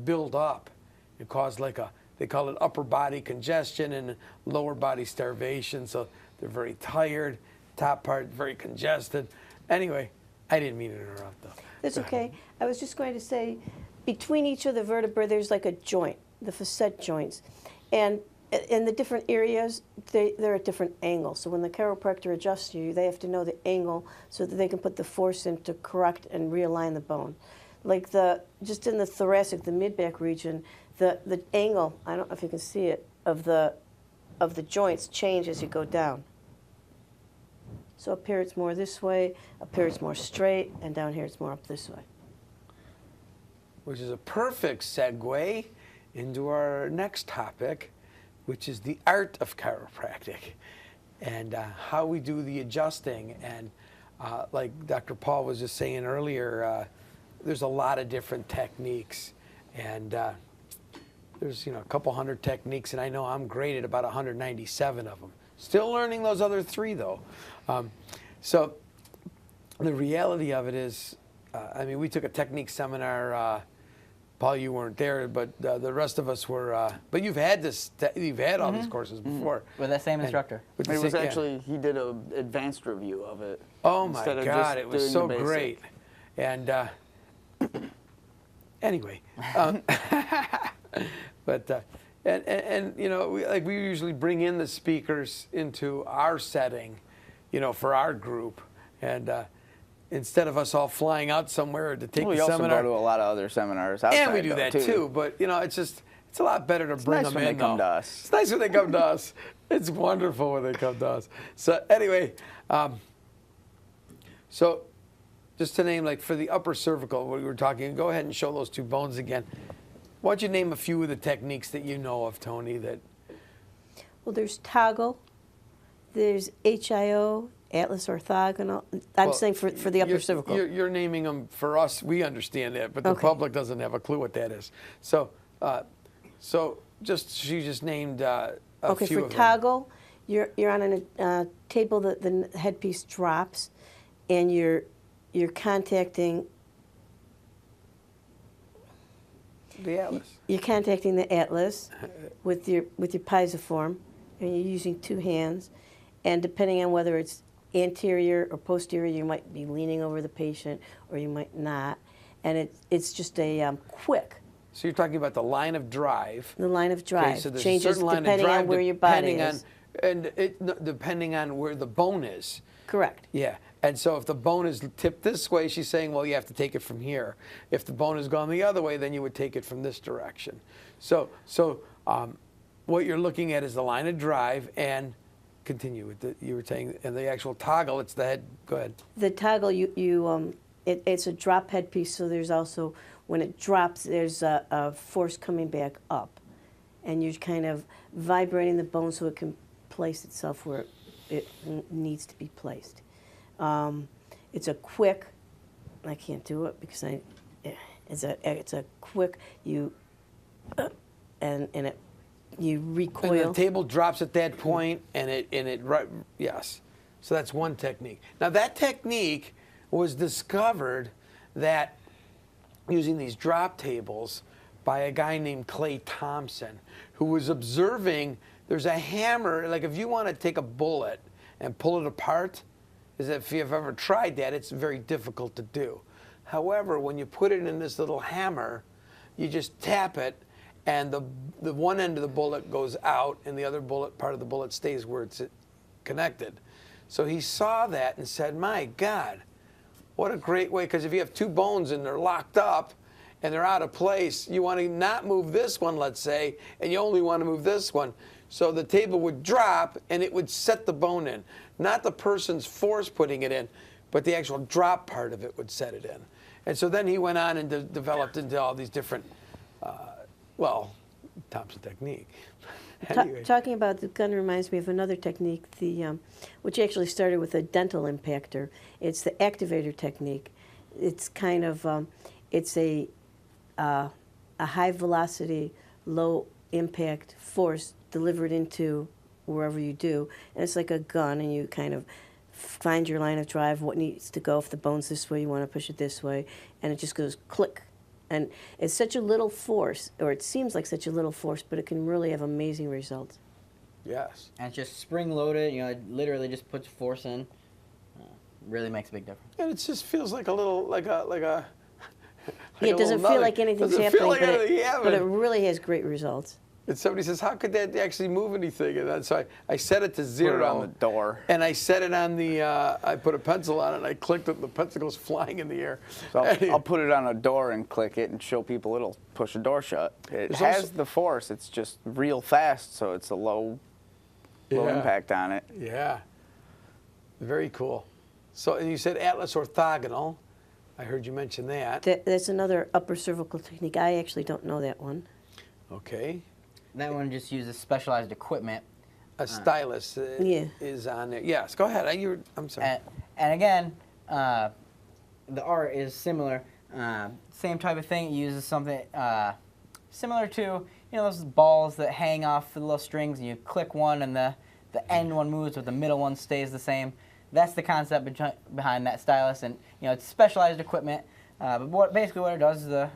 build up and cause they call it upper body congestion and lower body starvation. So they're very tired, top part very congested. Anyway, I didn't mean to interrupt though. That's okay. I was just going to say, between each of the vertebrae, there's like a joint, the facet joints. And in the different areas, they're at different angles. So when the chiropractor adjusts you, they have to know the angle so that they can put the force in to correct and realign the bone. Like just in the thoracic, the mid-back region, the angle, I don't know if you can see it, of the joints change as you go down. So up here it's more this way, up here it's more straight, and down here it's more up this way. Which is a perfect segue into our next topic, which is the art of chiropractic and how we do the adjusting. And like Dr. Paul was just saying earlier, there's a lot of different techniques, and there's a couple hundred techniques, and I know I'm great at about 197 of them. Still learning those other 3 though. So the reality of it is, we took a technique seminar. Paul, you weren't there, but the rest of us were. But you've had all these courses before. With that same instructor. With the It was same- yeah. actually, he did an advanced review of it. Oh my instead of God, just it was doing so the basic. great. And anyway, but we usually bring in the speakers into our setting, for our group, and instead of us all flying out somewhere to take We the also seminar. go to a lot of other seminars outside, And we do that too, but it's a lot better to bring nice them when in. they come though. to us. It's nice when they come to us. It's wonderful when they come to us. So anyway, so just to name, like for the upper cervical, what we were talking, go ahead and show those 2 bones again. Why don't you name a few of the techniques that you know of, Toni? That Well, there's toggle, there's HIO, Atlas orthogonal. I'm saying for the upper cervical. You're naming them for us. We understand that, but the Okay. public doesn't have a clue what that is. So, she just named a Okay, few for of them. toggle, you're on a table that the headpiece drops, and you're you're contacting The atlas. You're contacting the atlas with your piezoform, and you're using two hands. And depending on whether it's anterior or posterior, you might be leaning over the patient, or you might not. And it's just a quick. So you're talking about the line of drive. The line of drive Okay, so there's a changes certain line of depending drive on where your body depending is. depending on where the bone is. Correct. Yeah, and so if the bone is tipped this way, she's saying, well, you have to take it from here. If the bone is gone the other way, then you would take it from this direction. So what you're looking at is the line of drive, and continue with you were saying, and the actual toggle, it's the head. Go ahead. The toggle, it's a drop head piece, so there's also, when it drops, there's a force coming back up. And you're kind of vibrating the bone so it can place itself where it needs to be placed. It's a quick, I can't do it because it's a quick, you recoil. And the table drops at that point, yes. So that's one technique. Now that technique was discovered that using these drop tables by a guy named Clay Thompson, who was observing there's a hammer, like if you want to take a bullet and pull it apart, is if you've ever tried that, it's very difficult to do. However, when you put it in this little hammer, you just tap it, and the one end of the bullet goes out, and the other part of the bullet stays where it's connected. So he saw that and said, my God, what a great way, because if you have two bones and they're locked up and they're out of place, you want to not move this one, let's say, and you only want to move this one. So the table would drop and it would set the bone in. Not the person's force putting it in, but the actual drop part of it would set it in. And so then he went on and developed into all these different, Thompson technique. Anyway. Talking about the gun reminds me of another technique, which actually started with a dental impactor. It's the Activator Technique. It's kind of, it's a high velocity, low impact force delivered into wherever you do. And it's like a gun, and you kind of find your line of drive, what needs to go. If the bone's this way, you want to push it this way. And it just goes click. And it's such a little force, or it seems like such a little force, but it can really have amazing results. Yes. And it's just spring loaded, it literally just puts force in. Really makes a big difference. And it just feels like a little, like a It doesn't feel like anything's happening, but it really has great results. And somebody says, how could that actually move anything? And so I set it to 0. Put it on the door. And I set it on the, I put a pencil on it, and I clicked it, and the pencil goes flying in the air. So I'll put it on a door and click it and show people it'll push a door shut. It has the force. It's just real fast, so it's a low impact on it. Yeah. Very cool. So and you said Atlas orthogonal. I heard you mention that. That's another upper cervical technique. I actually don't know that one. Okay. That one just uses specialized equipment. A stylus is on there. Yes, go ahead. I'm sorry. And again, the art is similar. Same type of thing. It uses something similar to those balls that hang off the little strings, and you click one, and the end one moves, but the middle one stays the same. That's the concept behind that stylus, and it's specialized equipment. But basically what it does is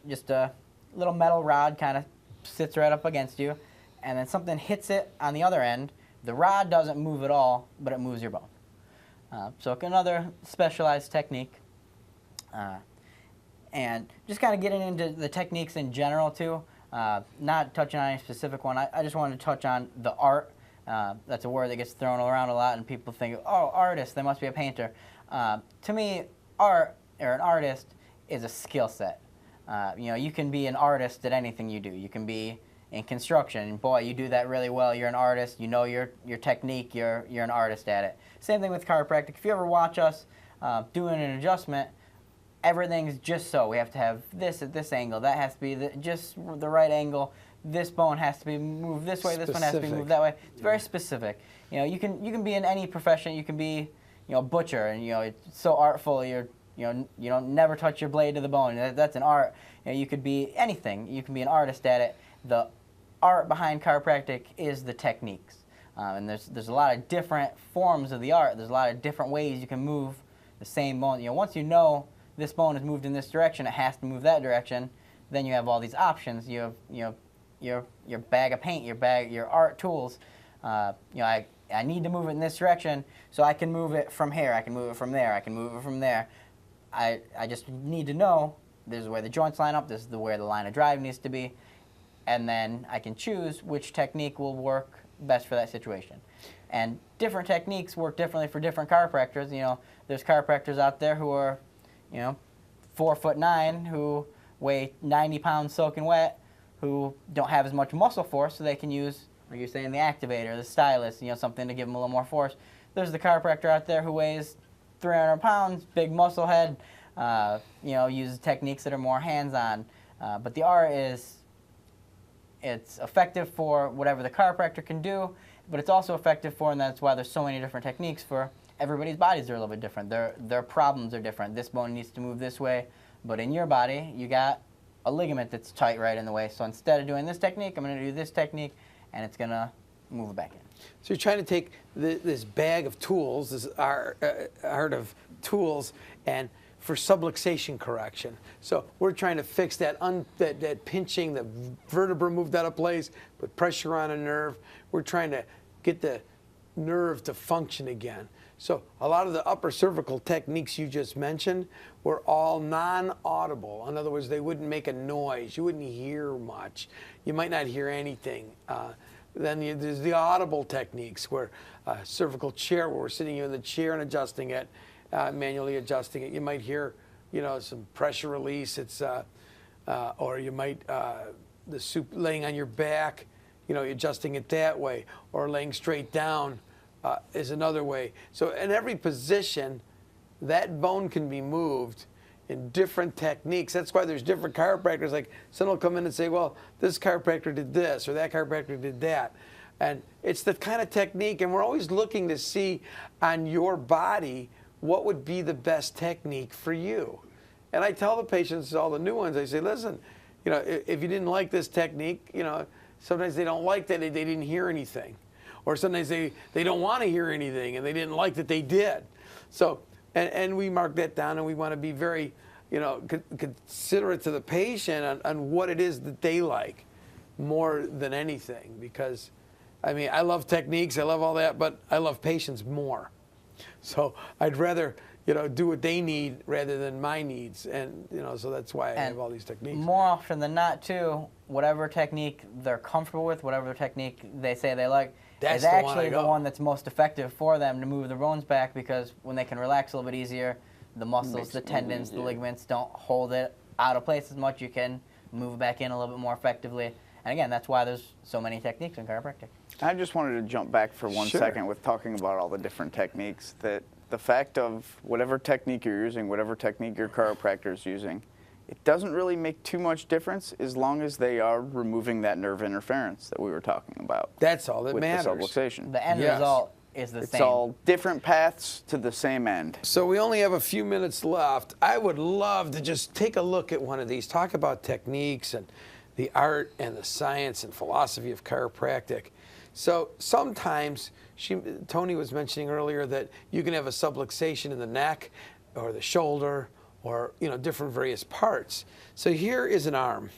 just a little metal rod kind of sits right up against you, and then something hits it on the other end. The rod doesn't move at all, but it moves your bone. So another specialized technique. And just kind of getting into the techniques in general too, not touching on any specific one. I just wanted to touch on the art. That's a word that gets thrown around a lot, and people think, oh, artist, they must be a painter. To me, art, or an artist, is a skill set. You can be an artist at anything you do. You can be in construction, and boy, you do that really well. You're an artist. You know your technique. You're an artist at it. Same thing with chiropractic. If you ever watch us doing an adjustment, everything's just so. We have to have this at this angle. That has to be just the right angle. This bone has to be moved this way. This one has to be moved that way. It's very specific. You can be in any profession. You can be a butcher, and it's so artful. You don't never touch your blade to the bone. That's an art. You could be anything. You can be an artist at it. The art behind chiropractic is the techniques, and there's a lot of different forms of the art. There's a lot of different ways you can move the same bone. You know, once you know this bone is moved in this direction, it has to move that direction. Then you have all these options. You have, your bag of paint, your art tools. I need to move it in this direction, so I can move it from here. I can move it from there. I can move it from there. I just need to know this is where the joints line up. This is where the line of drive needs to be, and then I can choose which technique will work best for that situation. And different techniques work differently for different chiropractors. You know, there's chiropractors out there who are, 4'9", who weigh 90 pounds soaking wet, who don't have as much muscle force, so they can use, like you're saying, the activator, the stylus, something to give them a little more force. There's the chiropractor out there who weighs 300 pounds, big muscle head, uses techniques that are more hands-on. But the art it's effective for whatever the chiropractor can do, but it's also effective for, and that's why there's so many different techniques for everybody's bodies are a little bit different. Their problems are different. This bone needs to move this way, but in your body, you got a ligament that's tight right in the way. So instead of doing this technique, I'm going to do this technique, and it's going to move it back in. So you're trying to take this bag of tools, this art of tools, and for subluxation correction. So we're trying to fix that pinching, the vertebra moved out of place, put pressure on a nerve. We're trying to get the nerve to function again. So a lot of the upper cervical techniques you just mentioned were all non-audible. In other words, they wouldn't make a noise. You wouldn't hear much. You might not hear anything. Then there's the audible techniques where cervical chair, where we're sitting in the chair and adjusting it, manually adjusting it. You might hear, some pressure release. It's, or you might, the soup laying on your back, adjusting it that way, or laying straight down is another way. So in every position, that bone can be moved in different techniques. That's why there's different chiropractors. Like someone will come in and say, well, this chiropractor did this or that chiropractor did that. And it's the kind of technique, and we're always looking to see on your body what would be the best technique for you. And I tell the patients, all the new ones, I say, listen, if you didn't like this technique, sometimes they don't like that they didn't hear anything. Or sometimes they don't want to hear anything and they didn't like that they did. So, and we mark that down, and we want to be very, considerate to the patient on what it is that they like more than anything. Because, I love techniques, I love all that, but I love patients more. So I'd rather, do what they need rather than my needs. And, so that's why I have all these techniques. More often than not, too, whatever technique they're comfortable with, whatever technique they say they like, is actually the one that's most effective for them to move their bones back, because when they can relax a little bit easier, the muscles, the tendons, the ligaments don't hold it out of place as much. You can move back in a little bit more effectively. And again, that's why there's so many techniques in chiropractic. I just wanted to jump back for one second with talking about all the different techniques. That the fact of whatever technique you're using, whatever technique your chiropractor is using, it doesn't really make too much difference as long as they are removing that nerve interference that we were talking about. That's all that matters. With the subluxation. The end result is the same. It's all different paths to the same end. So we only have a few minutes left. I would love to just take a look at one of these, talk about techniques and the art and the science and philosophy of chiropractic. So sometimes, Toni was mentioning earlier that you can have a subluxation in the neck or the shoulder or different various parts. So here is an arm.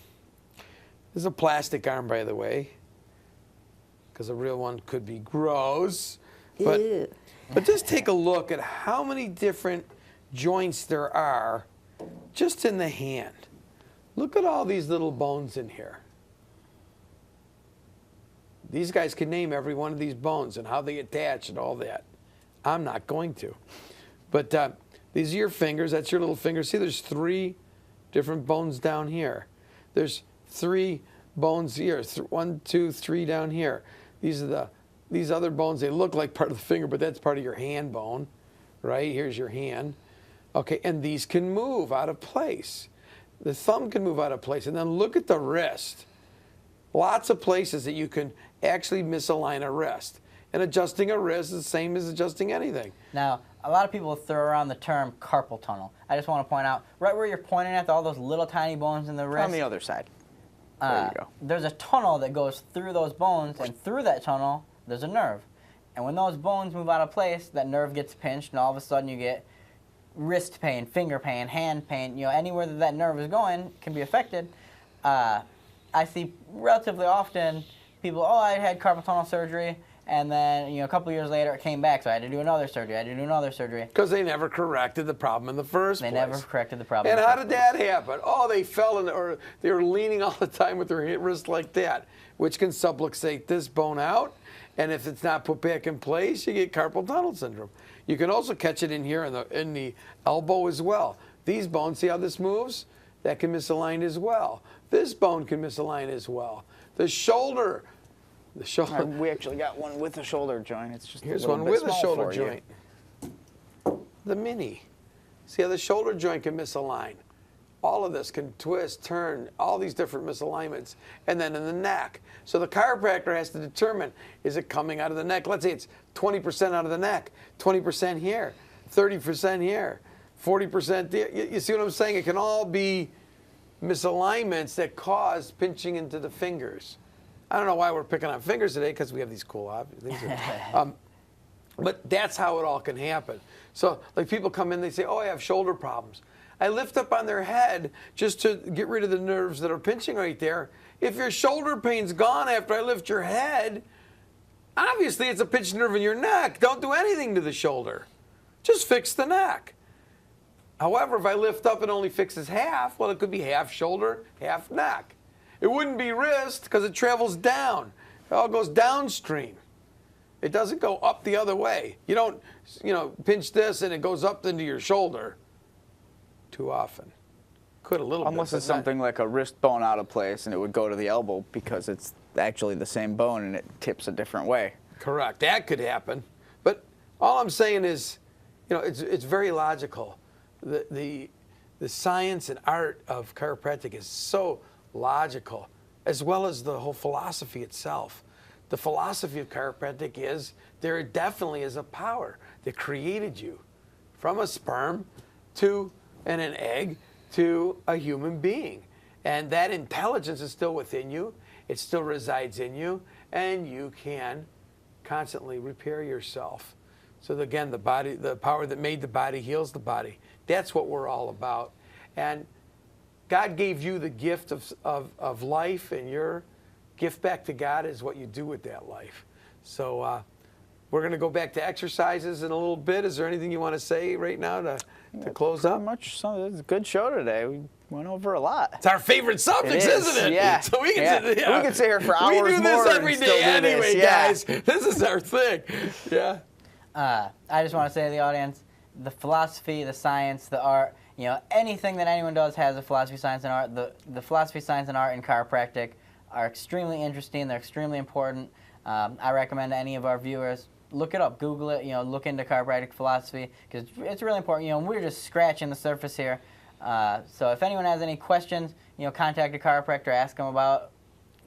This is a plastic arm, by the way, because a real one could be gross. But just take a look at how many different joints there are just in the hand. Look at all these little bones in here. These guys can name every one of these bones and how they attach and all that. I'm not going to. But these are your fingers. That's your little fingers. See, there's 3 different bones down here. There's 3 bones here. 1, 2, 3 down here. These other bones, they look like part of the finger, but that's part of your hand bone, right? Here's your hand. Okay, and these can move out of place. The thumb can move out of place. And then look at the wrist. Lots of places that you can actually misalign a wrist. And adjusting a wrist is the same as adjusting anything. Now, a lot of people throw around the term carpal tunnel. I just want to point out, right where you're pointing at, all those little tiny bones in the wrist. On the other side. There you go. There's a tunnel that goes through those bones, and through that tunnel, there's a nerve. And when those bones move out of place, that nerve gets pinched, and all of a sudden you get wrist pain, finger pain, hand pain, anywhere that that nerve is going can be affected. I see relatively often people, I had carpal tunnel surgery, and then a couple years later it came back, so I had to do another surgery. Because they never corrected the problem in the first place. They never corrected the problem. And how did that happen? Oh, they fell or they were leaning all the time with their wrist like that, which can subluxate this bone out. And if it's not put back in place, you get carpal tunnel syndrome. You can also catch it in here in the elbow as well. These bones, see how this moves? That can misalign as well. This bone can misalign as well. The shoulder. We actually got one with a shoulder joint. It's just Here's a little one bit with a small shoulder for you. joint. The mini. See how the shoulder joint can misalign? All of this can twist, turn, all these different misalignments. And then in the neck. So the chiropractor has to determine, is it coming out of the neck? Let's say it's 20% out of the neck, 20% here, 30% here, 40% there. You see what I'm saying? It can all be misalignments that cause pinching into the fingers. I don't know why we're picking on fingers today, because we have these cool things. But that's how it all can happen. So like people come in, they say, I have shoulder problems. I lift up on their head just to get rid of the nerves that are pinching right there. If your shoulder pain's gone after I lift your head, obviously it's a pinched nerve in your neck. Don't do anything to the shoulder. Just fix the neck. However, if I lift up and only fixes half, well, it could be half shoulder, half neck. It wouldn't be wrist because it travels down. It all goes downstream. It doesn't go up the other way. You don't, pinch this and it goes up into your shoulder too often. Could a little bit. Unless it's something like a wrist bone out of place and it would go to the elbow because it's actually the same bone and it tips a different way. Correct. That could happen. But all I'm saying is, it's very logical. The science and art of chiropractic is so logical, as well as the whole philosophy itself. The philosophy of chiropractic is there definitely is a power that created you from a sperm and an egg to a human being. And that intelligence is still within you. It still resides in you. And you can constantly repair yourself. So again, the power that made the body heals the body. That's what we're all about. And God gave you the gift of life, and your gift back to God is what you do with that life. So we're going to go back to exercises in a little bit. Is there anything you want to say right now to close up? Much. It's a good show today. We went over a lot. It's our favorite subjects, isn't it? Yeah. So we can we could sit here for hours more. We do this every day anyway, guys. This is our thing. Yeah. I just want to say to the audience, the philosophy, the science, the art, anything that anyone does has a philosophy, science, and art. The philosophy, science, and art in chiropractic are extremely interesting. They're extremely important. I recommend to any of our viewers, look it up, Google it, look into chiropractic philosophy, because it's really important. We're just scratching the surface here. So if anyone has any questions, contact a chiropractor, ask them about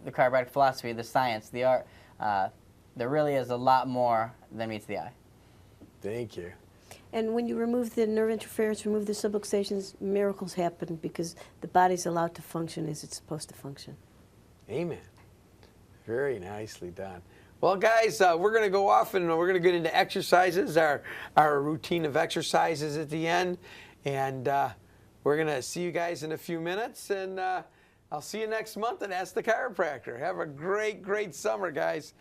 the chiropractic philosophy, the science, the art. There really is a lot more than meets the eye. Thank you. And when you remove the nerve interference, remove the subluxations, miracles happen because the body's allowed to function as it's supposed to function. Amen. Very nicely done. Well, guys, we're going to go off and we're going to get into exercises, our routine of exercises at the end. And we're going to see you guys in a few minutes. And I'll see you next month at Ask the Chiropractor. Have a great, great summer, guys.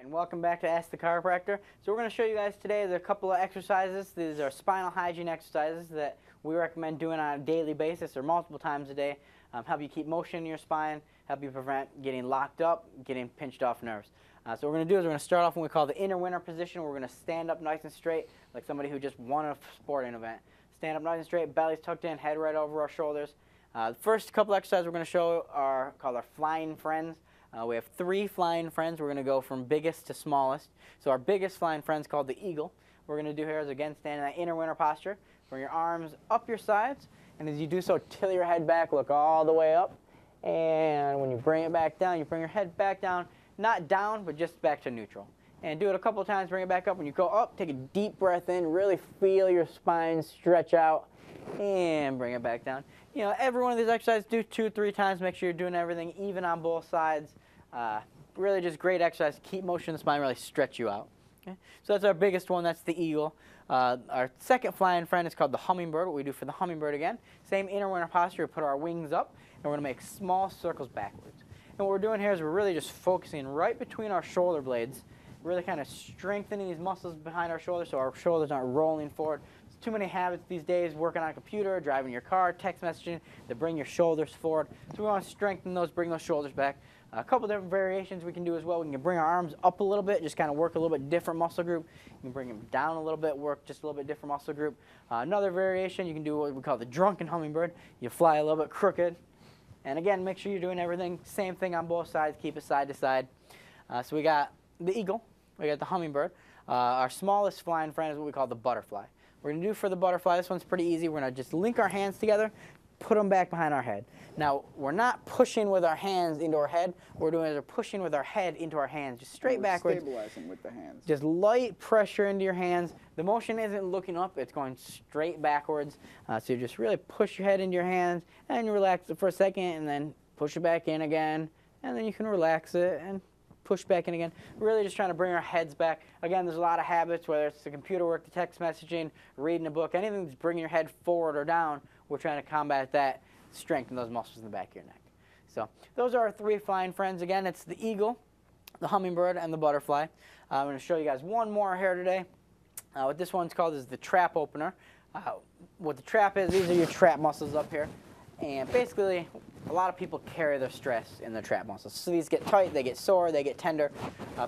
And welcome back to Ask the Chiropractor. So we're going to show you guys today a couple of exercises. These are spinal hygiene exercises that we recommend doing on a daily basis or multiple times a day. Help you keep motion in your spine, help you prevent getting locked up, getting pinched off nerves. So what we're going to do is we're going to start off in what we call the inner winner position. We're going to stand up nice and straight like somebody who just won a sporting event. Stand up nice and straight, belly's tucked in, head right over our shoulders. The first couple exercises we're going to show are called our flying friends. We have 3 flying friends. We're going to go from biggest to smallest. So our biggest flying friend is called the eagle. What we're going to do here is, again, stand in that inner winner posture. Bring your arms up your sides. And as you do so, tilt your head back, look all the way up. And when you bring it back down, you bring your head back down. Not down, but just back to neutral. And do it a couple times. Bring it back up. When you go up, take a deep breath in. Really feel your spine stretch out. And bring it back down. Every one of these exercises, do 2-3 times. Make sure you're doing everything even on both sides. Really just great exercise. Keep motion in the spine, really stretch you out. Okay. So that's our biggest one. That's the eagle. Our second flying friend is called the hummingbird. What we do for the hummingbird again, same inner winter posture. We put our wings up, and we're going to make small circles backwards. And what we're doing here is we're really just focusing right between our shoulder blades, really kind of strengthening these muscles behind our shoulders so our shoulders aren't rolling forward. There's too many habits these days, working on a computer, driving your car, text messaging, that bring your shoulders forward. So we want to strengthen those, bring those shoulders back. A couple different variations we can do as well. We can bring our arms up a little bit, just kind of work a little bit different muscle group. You can bring them down a little bit, work just a little bit different muscle group. Another variation, you can do what we call the drunken hummingbird. You fly a little bit crooked. And again, make sure you're doing everything, same thing on both sides, keep it side to side. So we got the eagle, we got the hummingbird. Our smallest flying friend is what we call the butterfly. We're going to do for the butterfly, this one's pretty easy. We're going to just link our hands together, put them back behind our head. Now, we're not pushing with our hands into our head. What we're doing is we're pushing with our head into our hands, just straight backwards. Stabilizing with the hands. Just light pressure into your hands. The motion isn't looking up, it's going straight backwards. So you just really push your head into your hands, and you relax it for a second, and then push it back in again, and then you can relax it and push back in again. Really just trying to bring our heads back. Again, there's a lot of habits, whether it's the computer work, the text messaging, reading a book, anything that's bringing your head forward or down, we're trying to combat that, strengthen those muscles in the back of your neck. So those are our three flying friends. Again, it's the eagle, the hummingbird, and the butterfly. I'm going to show you guys one more here today. What this one's called is the trap opener. What the trap is, these are your trap muscles up here. And basically, a lot of people carry their stress in their trap muscles. So these get tight, they get sore, they get tender.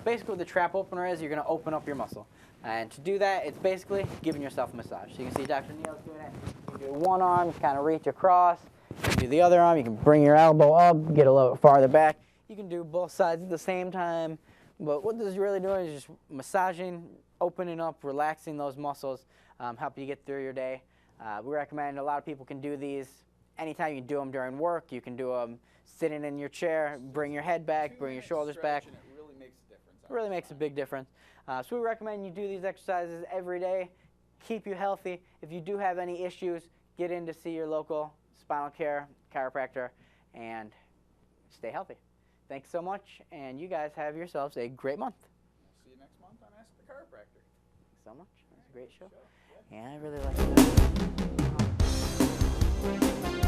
Basically what the trap opener is, you're going to open up your muscle. And to do that, it's basically giving yourself a massage. So you can see Dr. Neal's doing it. You can do one arm, kind of reach across. You can do the other arm, you can bring your elbow up, get a little bit farther back. You can do both sides at the same time. But what this is really doing is just massaging, opening up, relaxing those muscles, helping you get through your day. We recommend a lot of people can do these anytime. You can do them during work. You can do them sitting in your chair, bring your head back, bring your shoulders back. It really makes a difference. It really makes a big difference. So we recommend you do these exercises every day, keep you healthy. If you do have any issues, get in to see your local spinal care chiropractor and stay healthy. Thanks so much, and you guys have yourselves a great month. See you next month on Ask the Chiropractor. Thanks so much. It was a great show. Yeah, I really liked it.